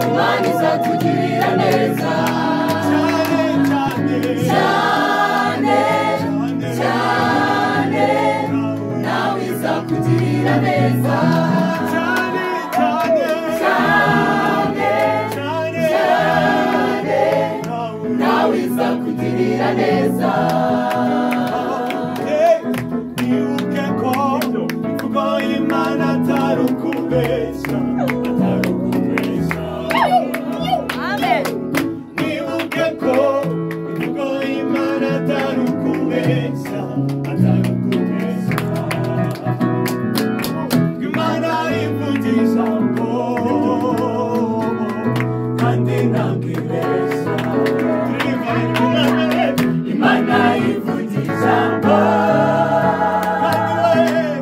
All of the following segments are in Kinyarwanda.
Imana izatugirira neza cyane cyane nawe izakugirira neza cyane nawe izakugirira neza nibuke ko kuko Imana atari ukubeshya nibuke ko kuko Imana atari ukubeshya Imana ivugisha ngo kandi ntabwo ibeshya Imana ivugisha ngo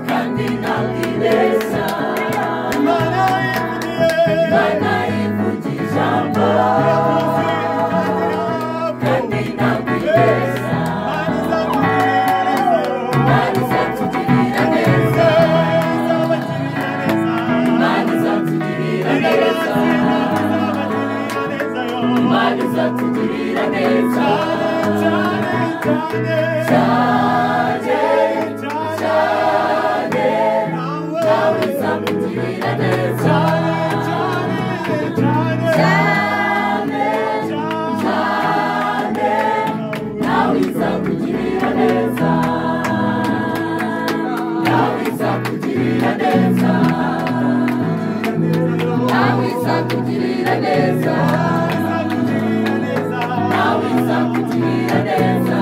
kandi ntabwo ibeshya Imana ivugisha ngo kandi ntabwo ibeshya Imana izatugirira neza Imana izatugirira neza Imana izatugirira neza cyane cyane nawe izakugirira neza cyane cyane nawe izakugirira neza nawe izakugirira neza nawe izakugirira neza nawe izakugirira neza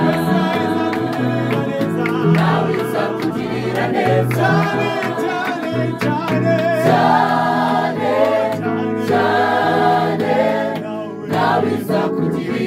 nawe izakugirira neza cyane cyane nawe izakugirira